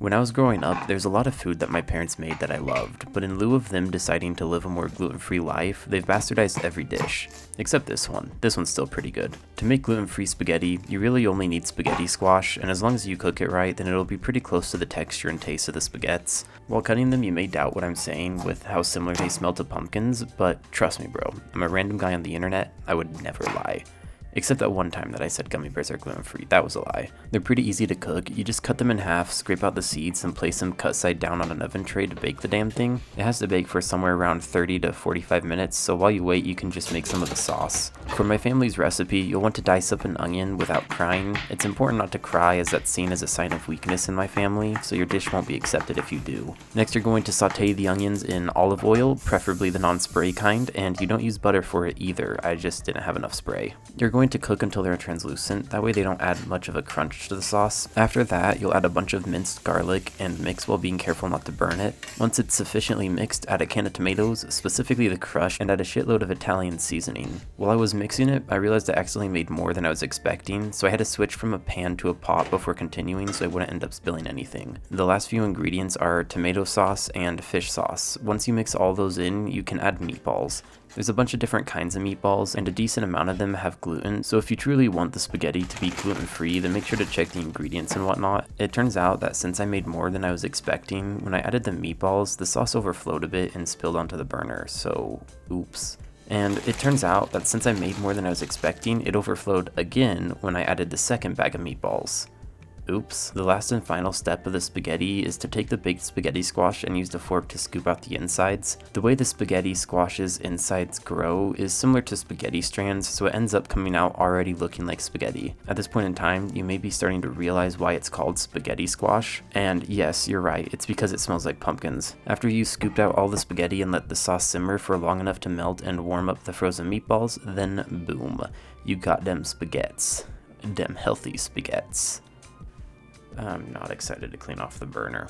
When I was growing up, there's a lot of food that my parents made that I loved, but in lieu of them deciding to live a more gluten-free life, they've bastardized every dish. Except this one. This one's still pretty good. To make gluten-free spaghetti, you really only need spaghetti squash, and as long as you cook it right, then it'll be pretty close to the texture and taste of the spaghettis. While cutting them, you may doubt what I'm saying with how similar they smell to pumpkins, but trust me bro, I'm a random guy on the internet, I would never lie. Except that one time that I said gummy bears are gluten-free, that was a lie. They're pretty easy to cook, you just cut them in half, scrape out the seeds, and place them cut side down on an oven tray to bake the damn thing. It has to bake for somewhere around 30 to 45 minutes, so while you wait you can just make some of the sauce. For my family's recipe, you'll want to dice up an onion without crying. It's important not to cry as that's seen as a sign of weakness in my family, so your dish won't be accepted if you do. Next you're going to saute the onions in olive oil, preferably the non-spray kind, and you don't use butter for it either, I just didn't have enough spray. You're going to cook until they're translucent, that way they don't add much of a crunch to the sauce. After that, you'll add a bunch of minced garlic and mix while being careful not to burn it. Once it's sufficiently mixed, add a can of tomatoes, specifically the crushed, and add a shitload of Italian seasoning. While I was mixing it, I realized I accidentally made more than I was expecting, so I had to switch from a pan to a pot before continuing so I wouldn't end up spilling anything. The last few ingredients are tomato sauce and fish sauce. Once you mix all those in, you can add meatballs. There's a bunch of different kinds of meatballs, and a decent amount of them have gluten, so if you truly want the spaghetti to be gluten-free, then make sure to check the ingredients and whatnot. It turns out that since I made more than I was expecting, when I added the meatballs, the sauce overflowed a bit and spilled onto the burner, so oops. And it turns out that since I made more than I was expecting, it overflowed again when I added the second bag of meatballs. Oops. The last and final step of the spaghetti is to take the baked spaghetti squash and use the fork to scoop out the insides. The way the spaghetti squash's insides grow is similar to spaghetti strands, so it ends up coming out already looking like spaghetti. At this point in time, you may be starting to realize why it's called spaghetti squash. And yes, you're right, it's because it smells like pumpkins. After you scooped out all the spaghetti and let the sauce simmer for long enough to melt and warm up the frozen meatballs, then boom, you got them spaghettis. Them healthy spaghettis. I'm not excited to clean off the burner.